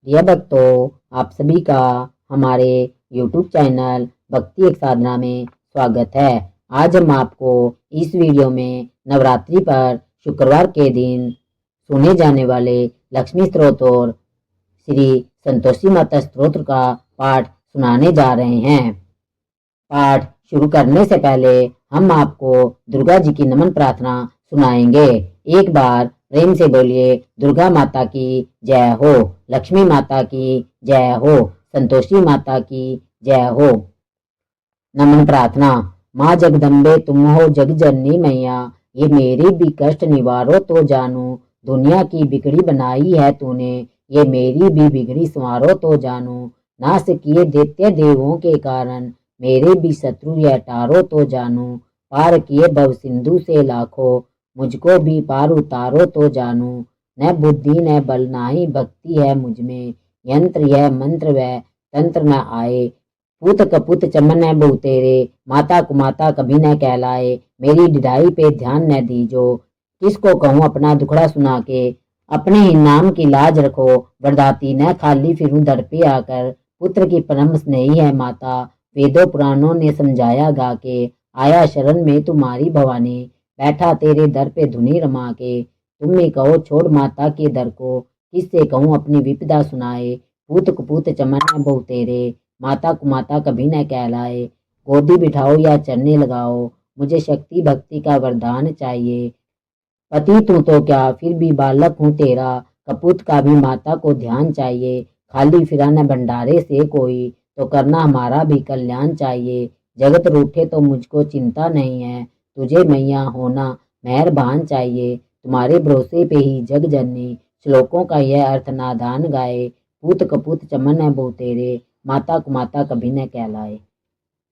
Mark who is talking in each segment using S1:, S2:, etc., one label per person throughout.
S1: प्रिय भक्तों, आप सभी का हमारे YouTube चैनल भक्ति एक साधना में स्वागत है। आज हम आपको इस वीडियो में नवरात्रि पर शुक्रवार के दिन सुने जाने वाले लक्ष्मी स्तोत्र और श्री संतोषी माता स्तोत्र का पाठ सुनाने जा रहे हैं। पाठ शुरू करने से पहले हम आपको दुर्गा जी की नमन प्रार्थना सुनाएंगे। एक बार प्रेम से बोलिए, दुर्गा माता की जय हो, लक्ष्मी माता की जय हो, संतोषी माता की जय हो। नमन प्रार्थना। माँ जगदम्बे तुम हो जग जननी मैया, ये मेरी भी कष्ट निवारो तो जानू। दुनिया की बिगड़ी बनाई है तूने, ये मेरी भी बिगड़ी संवारो तो जानू। नाश किए दैत्य देवों के कारण, मेरे भी शत्रु यह टारो तो जानू। पार किए भव सिंधु से लाखों, मुझको भी पार उतारो तो जानू। न बुद्धि न बल नाही भक्ति है मुझ में, यंत्र यह मंत्र व तंत्र न आए। पूत कपूत चमन न बहु तेरे, माता कुमाता कभी न कहलाए। मेरी डिढ़ाई पे ध्यान न दीजो, किसको कहूँ अपना दुखड़ा सुना के। अपने ही नाम की लाज रखो, वरदाती न खाली फिरूं दर पे आकर। पुत्र की परम स्नेही है माता, वेदों पुराणों ने समझाया गा के। आया शरण में तुम्हारी भवानी, बैठा तेरे दर पे धुनी रमा के। तुम ही कहो छोड़ माता के दर को, किससे कहूँ अपनी विपदा सुनाए। पूत कपूत चमन न बहु तेरे, माता कुमाता कभी न कहलाए। गोदी बिठाओ या चरने लगाओ, मुझे शक्ति भक्ति का वरदान चाहिए। पति तू तो क्या फिर भी बालक हूँ तेरा, कपूत का भी माता को ध्यान चाहिए। खाली फिरा न भंडारे से कोई, तो करना हमारा भी कल्याण चाहिए। जगत रूठे तो मुझको चिंता नहीं है, तुझे मैया होना मेहरबान चाहिए। तुम्हारे भरोसे पे ही जग जननी, श्लोकों का यह अर्थ नादान गाए। पूत कपूत चमन है बहु तेरे, माता कुमाता कभी न कहलाए।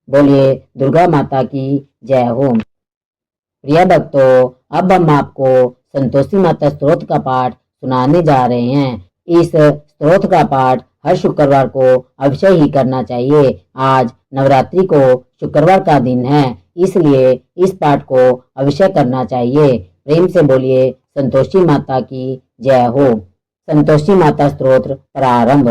S1: बोलिए दुर्गा माता की जय हो। प्रिय भक्तों, अब हम आपको संतोषी माता स्तोत्र का पाठ सुनाने जा रहे हैं। इस स्तोत्र का पाठ हर शुक्रवार को अवश्य ही करना चाहिए। आज नवरात्रि को शुक्रवार का दिन है, इसलिए इस पाठ को अवश्य करना चाहिए। प्रेम से बोलिए, संतोषी माता की जय हो। संतोषी माता स्तोत्र प्रारंभ।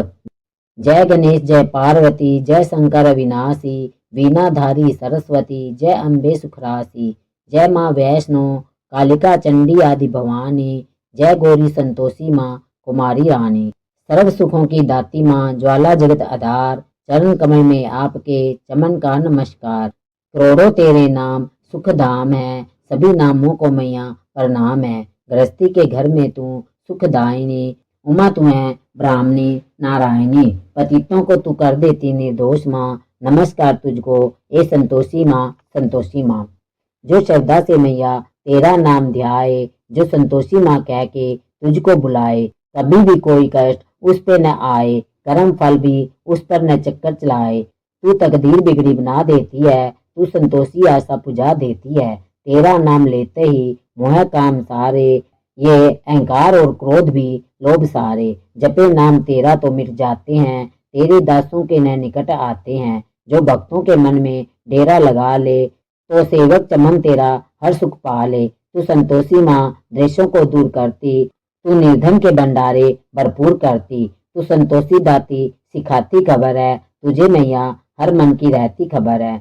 S1: जय गणेश जय पार्वती, जय शंकर अविनाशी, वीणाधारी सरस्वती, जय अम्बे सुखरासी। जय माँ वैष्णो कालिका चंडी आदि भवानी, जय गौरी संतोषी माँ कुमारी रानी। सर्व सुखों की दाती माँ, ज्वाला जगत आधार, चरण कमल में आपके चमन का नमस्कार। करोड़ों तेरे नाम सुख धाम है, सभी नामों को मैया प्रणाम है। गृहस्थी के घर में तू सुखदायिनी, उमा तू है ब्राह्मणी नारायणी। पतितों को तू कर देती निर्दोष माँ, नमस्कार तुझको ए संतोषी माँ संतोषी माँ। जो श्रद्धा से मैया तेरा नाम ध्याए, जो संतोषी माँ कह के तुझको बुलाए, कभी भी कोई कष्ट उस पे न आए, कर्म फल भी उस पर न चक्कर चलाए। तू तकदीर बिगड़ी बना देती है, तू संतोषी आशा पुजा देती है। तेरा नाम लेते ही मोह काम सारे, ये अहंकार और क्रोध भी लोभ सारे। जपे नाम तेरा तो मिट जाते हैं, तेरे दासों के न निकट आते हैं। जो भक्तों के मन में डेरा लगा ले, तो सेवक चमन तेरा हर सुख पा ले। तू संतोषी माँ द्वेषों को दूर करती, तू निर्धन के भंडारे भरपूर करती। तू संतोषी दाती सिखाती खबर है, तुझे मैया हर मन की रहती खबर है।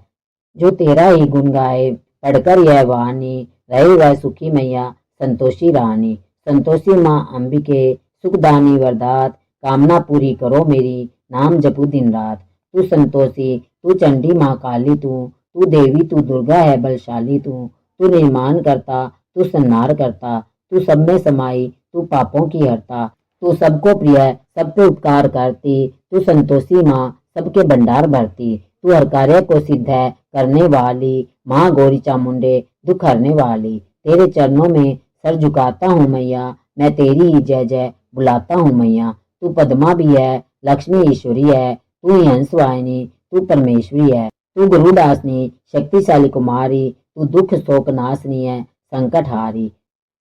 S1: जो तेरा ही गुण गाए पढ़कर यह वाणी, रहे वह सुखी मैया संतोषी रानी। संतोषी माँ अंबिके सुखदानी वरदात, कामना पूरी करो मेरी नाम जपू दिन रात। तू संतोषी तू चंडी माँ काली, तू देवी तू दुर्गा है बलशाली। तू निर्माण करता तू संहार करता, तू सब में समाई तू पापों की हरता। तू सबको प्रिय सब पे उपकार करती, तू संतोषी माँ सबके भंडार भरती। तू हर कार्य को सिद्ध है करने वाली, माँ गौरी चामुंडे दुख हरने वाली। तेरे चरणों में सर झुकाता हूँ मैया, मैं तेरी ही जय जय बुलाता हूँ मैया। तू पद्मा भी है लक्ष्मी ईश्वरी है, तू ही हंस वाहिनी तू परमेश्वरी है। तू गुरुदासनी शक्तिशाली कुमारी, तू दुख शोक नाशनी है संकट हारी।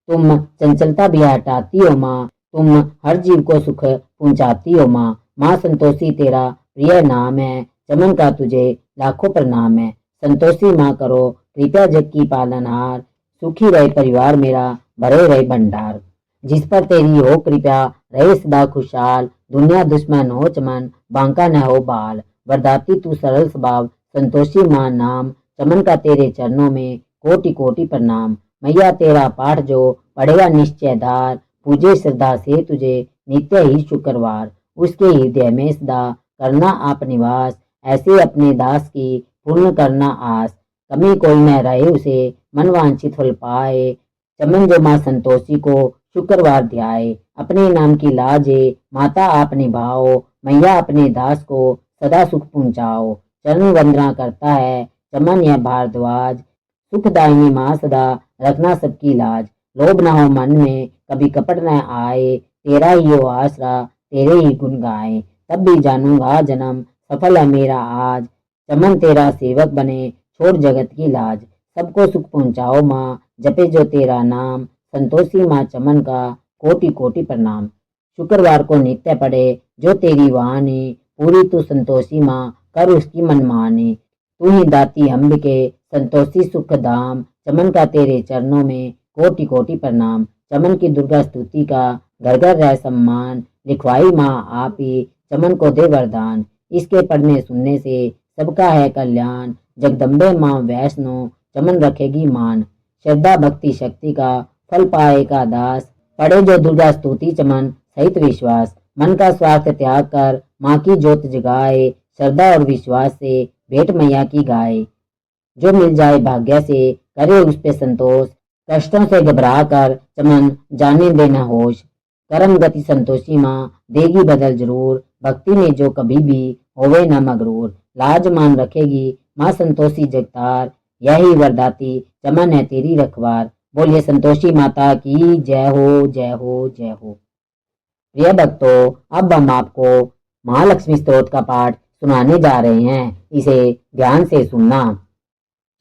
S1: तुम चंचलता भी हटाती हो माँ, तुम हर जीव को सुख पहुँचाती हो माँ। माँ संतोषी तेरा प्रिय नाम है, चमन का तुझे लाखों प्रणाम है। संतोषी माँ करो कृपया जग की पालनहार, सुखी रहे परिवार मेरा भरे रहे भंडार। जिस पर तेरी हो कृपया रहे सदा खुशहाल, दुनिया दुश्मन हो चमन, बांका न हो बाल। वरदाती तू सरल स्वभाव, संतोषी माँ नाम, चमन का तेरे चरणों में कोटि कोटि प्रणाम। मैया तेरा पाठ जो पढ़ेगा निश्चय धार, पूजे श्रद्धा से तुझे नित्य ही शुक्रवार। उसके हृदय में सदा करना आप निवास, ऐसे अपने दास की पूर्ण करना आस। कमी कोई न रहे उसे, मन वांछित फल पाए। चमन जो माँ संतोषी को शुक्रवार ध्याए। अपने नाम की लाजे माता आप निभाओ, मैया अपने दास को सदा सुख पहुँचाओ। चरण वंदना करता है चमन यह भारद्वाज, सुखदायिनी माँ सदा रखना सबकी लाज। लोभ न हो मन में, कभी कपट न आए, तेरा ही हो आसरा, तेरे ही गुण गाए। तब भी जानूंगा जन्म, सफल है मेरा आज। चमन तेरा सेवक बने, छोड़ जगत की लाज। सबको सुख पहुँचाओ माँ, जपे जो तेरा नाम। संतोषी माँ चमन का कोटि कोटि प्रणाम। शुक्रवार को नित्य पढ़े जो तेरी वाणी, पूरी तू संतोषी माँ कर उसकी मनमानी। तू ही दाती अंबिके, संतोषी सुख धाम। चमन का तेरे चरणों में कोटि कोटि प्रणाम। चमन की दुर्गा स्तुति का घर घर रह सम्मान, लिखवाई माँ आप ही चमन को दे वरदान। इसके पढ़ने सुनने से सबका है कल्याण, जगदम्बे माँ वैष्णो चमन रखेगी मान। श्रद्धा भक्ति शक्ति का फल पाएगा दास, पढ़े जो दुर्गा स्तुति चमन सहित विश्वास। मन का स्वार्थ त्याग कर माँ की ज्योत जगाए, श्रद्धा और विश्वास से भेंट मैया की गाए। जो मिल जाए भाग्य से करे उस पे संतोष, कष्टों से घबरा कर चमन जाने देना होश। कर्म गति संतोषी माँ देगी बदल जरूर, भक्ति में जो कभी भी होवे न मगरूर। लाज मान रखेगी माँ संतोषी जगतार, यही वरदाती चमन है तेरी रखवार। बोलिए संतोषी माता की जय हो जय हो जय हो। प्रिय भक्तों, अब हम आपको महालक्ष्मी स्तोत्र का पाठ सुनाने जा रहे हैं, इसे ध्यान से सुनना।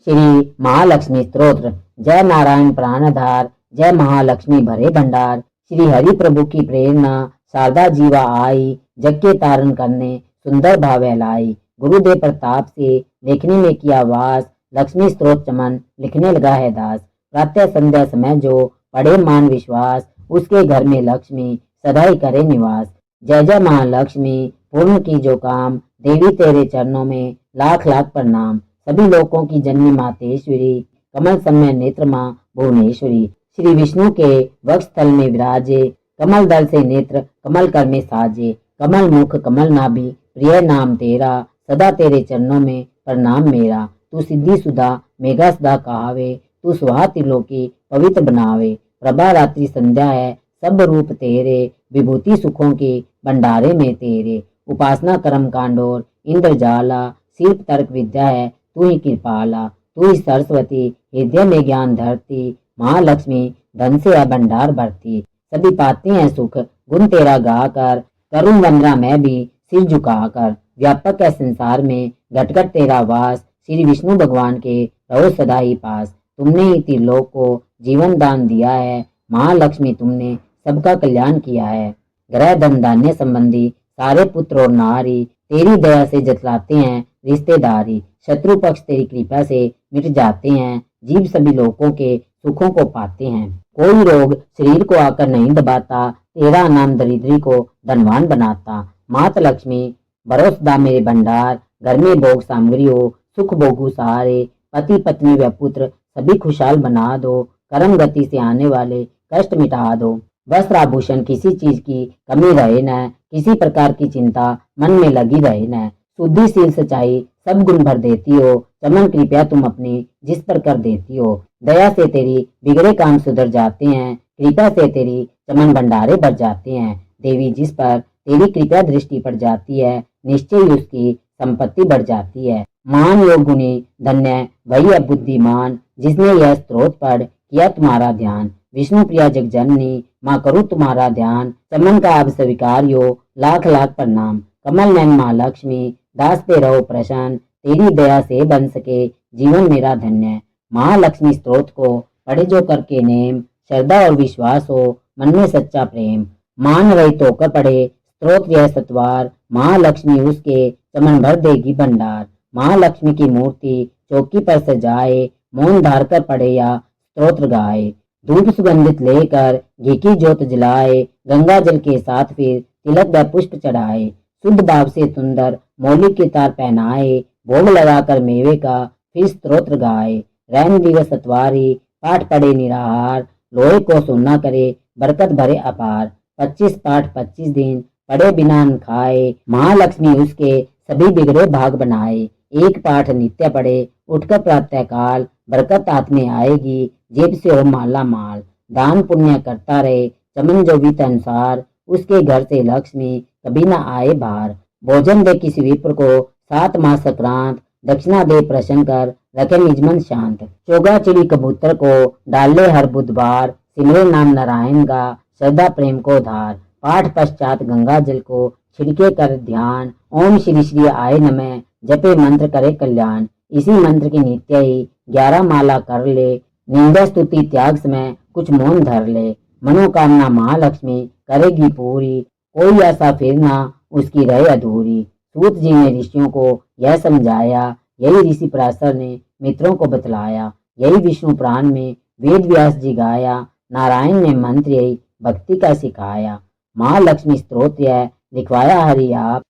S1: श्री महालक्ष्मी स्तोत्र। जय नारायण प्राणधार, जय महालक्ष्मी भरे भंडार। श्री हरि प्रभु की प्रेरणा शारदा जीवा आई, जग के तारण करने सुंदर भावे लाई। गुरुदेव प्रताप से लेखनी में किया वास, लक्ष्मी स्तोत्र चमन लिखने लगा है दास। प्रातः संध्या समय जो पढ़े मान विश्वास, उसके घर में लक्ष्मी सदा ही करे निवास। जय जय महालक्ष्मी पूर्ण की जो काम, देवी तेरे चरणों में लाख लाख प्रणाम। सभी लोकों की जननी मातेश्वरी, कमल समय नेत्र माँ भुवनेश्वरी। श्री विष्णु के वक्ष स्थल में विराजे, कमल दल से नेत्र कमल कर में साजे। कमल मुख कमल नाभि प्रिय नाम तेरा, सदा तेरे चरणों में प्रणाम मेरा। तू सिद्धि सुधा मेघा सदा कहावे, तू सुहा त्रिलोकी पवित्र बनावे। प्रभा रात्रि संध्या है सब रूप तेरे, विभूति सुखों के भंडारे में तेरे। उपासना कर्म कांडोर इंद्रजाला, शिल्प तर्क विद्या है तू ही कृपाला। तू ही सरस्वती हृदय में ज्ञान धरती, महालक्ष्मी धन से है भंडार भरती। सभी पाते हैं सुख गुण तेरा गाकर, करूं वंदना मैं भी सिर झुकाकर। व्यापक है संसार में घट घट तेरा वास, श्री विष्णु भगवान के रहो सदा ही पास। तुमने ही त्रिलोक को जीवन दान दिया है, महालक्ष्मी तुमने सबका कल्याण किया है। ग्रह धन धान्य संबंधी सारे पुत्र और नारी, तेरी दया से जतलाते हैं रिश्तेदारी। शत्रु पक्ष तेरी कृपा से मिट जाते हैं, जीव सभी लोगों के सुखों को पाते हैं। कोई रोग शरीर को आकर नहीं दबाता, तेरा नाम दरिद्री को धनवान बनाता। मात लक्ष्मी भरोसदा मेरे भंडार, घर में भोग सामग्री हो सुख भोगू सहारे। पति पत्नी व पुत्र सभी खुशहाल बना दो, कर्म गति से आने वाले कष्ट मिटा दो। वस्त्र आभूषण किसी चीज की कमी रहे न, किसी प्रकार की चिंता मन में लगी रहे न। शुद्धि शील सच्चाई सब गुण भर देती हो, चमन कृपया तुम अपनी जिस पर कर देती हो। दया से तेरी बिगड़े काम सुधर जाते हैं, कृपा से तेरी चमन भंडारे भर जाते हैं। देवी जिस पर तेरी कृपा दृष्टि पड़ जाती है, निश्चय ही उसकी संपत्ति बढ़ जाती है। मान योग गुणी धन्य वही है बुद्धिमान, जिसने यह स्त्रोत पढ़ किया तुम्हारा ध्यान। विष्णु प्रिया जग जननी माँ करूँ तुम्हारा ध्यान, चमन का अब स्वीकार यो लाख लाख प्रणाम। कमल नयन माँ लक्ष्मी दास पे रहो प्रसन्न, तेरी दया से बन सके जीवन मेरा धन्य। महालक्ष्मी स्तोत्र को पढ़े जो करके नेम, श्रद्धा और विश्वास हो मन में सच्चा प्रेम। मान रहित होकर पढ़े स्तोत्र यह सत्वार, महालक्ष्मी उसके चमन भर देगी भंडार। महालक्ष्मी की मूर्ति चौकी पर सजाए, मौन धार कर पढ़े या स्तोत्र गाए। धूप सुगंधित लेकर घी की ज्योत जलाए, गंगा जल के साथ फिर तिलक व पुष्प चढ़ाए, शुद्ध भाव से सुंदर मौलिक के तार पहनाए, भोग लगाकर मेवे का फिर स्तोत्र गाए। रैन दिवस सतवारी पाठ पढ़े निराहार, लोहे को सोना करे बरकत भरे अपार। 25 पाठ 25 दिन पढ़े बिना अन्न खाए, महालक्ष्मी उसके सभी बिगड़े भाग बनाए। एक पाठ नित्य पढ़े उठकर प्रातः काल, बरकत हाथ में आएगी जेब से हो माला माल। दान पुण्य करता रहे चमन जो वित अनुसार, उसके घर से लक्ष्मी कभी न आए बाहर। भोजन दे किसी विप्र को 7 मास संक्रांत, दक्षिणा दे प्रसन्न कर रखे निज मन शांत। चोगा चिड़ी कबूतर को डाले हर बुधवार, सिमरे नाम नारायण का श्रद्धा प्रेम को धार। पाठ पश्चात गंगा जल को छिड़के कर ध्यान, ओम श्री श्री आय नमः जपे मंत्र करे कल्याण। इसी मंत्र की नित्य ही 11 माला कर ले, निंदा स्तुति त्याग समय कुछ मौन धर ले। मनोकामना महालक्ष्मी करेगी पूरी, कोई आशा फिर ना उसकी रहे अधूरी। सूत जी ने ऋषियों को यह समझाया, यही ऋषि पराशर ने मित्रों को बतलाया। यही विष्णु पुराण में वेद व्यास जी गाया, नारायण ने मंत्र यही भक्ति का सिखाया। महालक्ष्मी स्तोत्र यह लिखवाया हरि आप,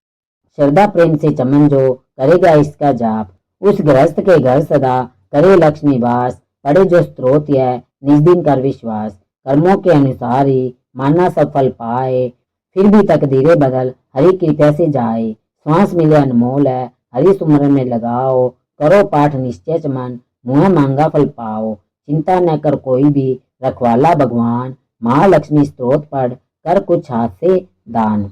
S1: श्रद्धा प्रेम से चमन जो करेगा इसका जाप। उस गृहस्थ के घर सदा करे लक्ष्मी वास, पढ़े जो स्तोत्र यह निज दिन कर विश्वास। कर्मों के अनुसार ही मानना सफल पाए, फिर भी तकदीरें बदल हरि कृपा से जाए। श्वास मिले अनमोल है हरि सुमरन में लगाओ, करो पाठ निश्चय चमन मुँह मांगा फल पाओ। चिंता न कर कोई भी रखवाला भगवान, महालक्ष्मी स्तोत्र पढ़ कर कुछ हाथ से दान।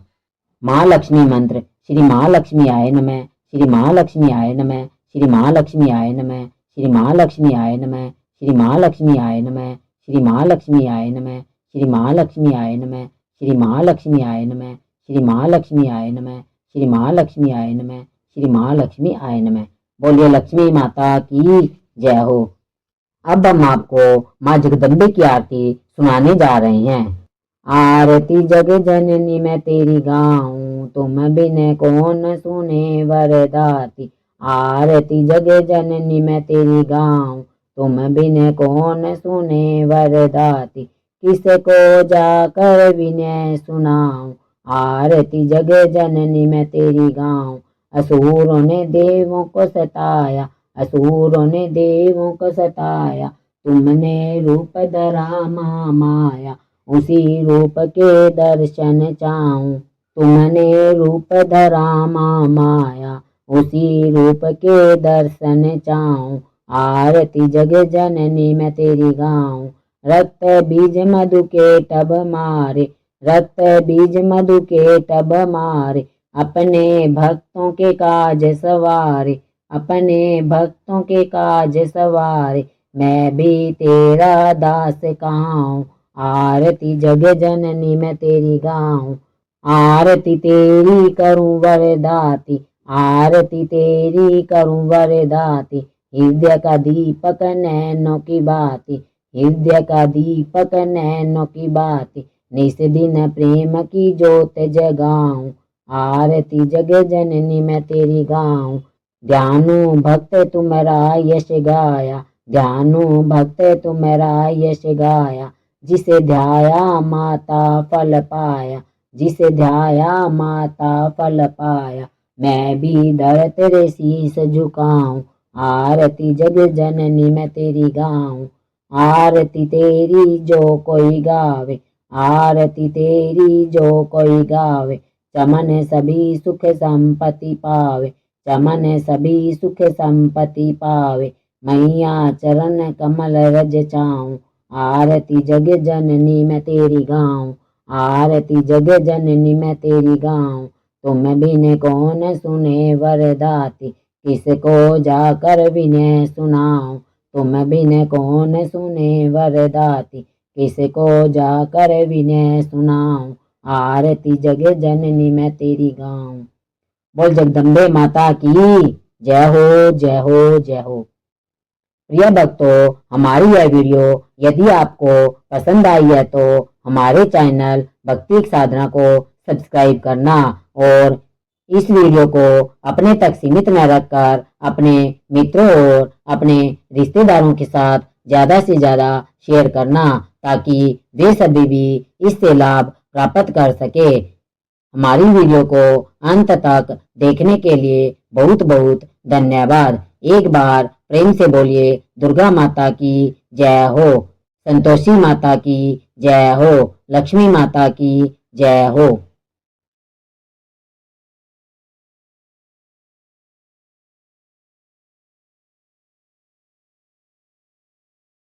S1: महालक्ष्मी मंत्र। श्री महालक्ष्मी आय नमः, श्री महालक्ष्मी आय नमः, श्री महालक्ष्मी आय नमः, श्री महालक्ष्मी आय नमः, श्री महालक्ष्मी आय नमः, श्री महालक्ष्मी आय नमः, श्री महालक्ष्मी आय नमः, श्री महालक्ष्मी आय नमः, श्री महालक्ष्मी आय नमः, श्री महालक्ष्मी आय नमः, श्री महालक्ष्मी आय नमः। बोलिए लक्ष्मी माता की जय हो। अब हम आपको माँ जगदम्बे की आरती सुनाने जा रहे हैं। आरती जग जननी मैं तेरी गाऊं, तुम बिन कौन सुने वरदाती। आरती जग जननी मैं तेरी गाऊं, तुम बिन कौन सुने वरदाती। किसको जाकर विनय सुनाऊं, आरती जग जननी मैं तेरी गाऊं। असुरों ने देवों को सताया, असुरों ने देवों को सताया। तुमने रूप धरा माया, उसी रूप के दर्शन चाहूं। तुमने रूप धरा माया, उसी रूप के दर्शन चाहूं। आरती जग जननी मैं तेरी गाऊं। रक्त बीज मधु के टब मारे, रक्त बीज मधु के टब मारे। अपने भक्तों के काज सवारे, अपने भक्तों के काज सवारे। मैं भी तेरा दास कहूं, आरती जग जननी मैं तेरी गाऊं। आरती तेरी करूं वरदाती, आरती तेरी करूं वरदाती। हृदय का दीपक नैनों की बाती, हृदय का दीपक नैनों की बाती। निस दिन प्रेम की जोत जगाऊं, आरती जग जननी मैं तेरी गाऊं। ध्यानु भक्त तुम्हारा यश गाया, ध्यानु भक्त तुम्हारा यश गाया। जिसे ध्याया माता फल पाया, जिसे ध्याया माता फल पाया। मैं भी धर तेरे शीस झुकाऊं, आरती जग जननी मैं तेरी गाऊं। आरती तेरी जो कोई गावे, आरती तेरी जो कोई गावे। चमन सभी सुख संपत्ति पावे, चमन सभी सुख संपत्ति पावे। मैया चरण कमल रज चाऊं, आरती जग जननी मैं तेरी गाऊं। आरती जग जननी मैं तेरी गाऊं। तुम बिन कौन सुने वरदाती, किसको जाकर विनय सुनाऊं। तुम बिन कौन सुने वरदाती, किसको जाकर विनय सुनाऊं। आरती जग जननी मैं तेरी गाऊं। बोल जगदम्बे माता की जय हो, जय हो, जय हो। प्रिय भक्तों, हमारी यह वीडियो यदि आपको पसंद आई है तो हमारे चैनल भक्ति साधना को सब्सक्राइब करना और इस वीडियो को अपने तक सीमित न रखकर अपने मित्रों और अपने रिश्तेदारों के साथ ज़्यादा से ज़्यादा शेयर करना, ताकि वे सभी भी इससे लाभ प्राप्त कर सके। हमारी वीडियो को अंत तक देखने के लिए बहुत बहुत धन्यवाद। एक बार प्रेम से बोलिए दुर्गा माता की जय हो, संतोषी माता की जय हो, लक्ष्मी माता की जय हो।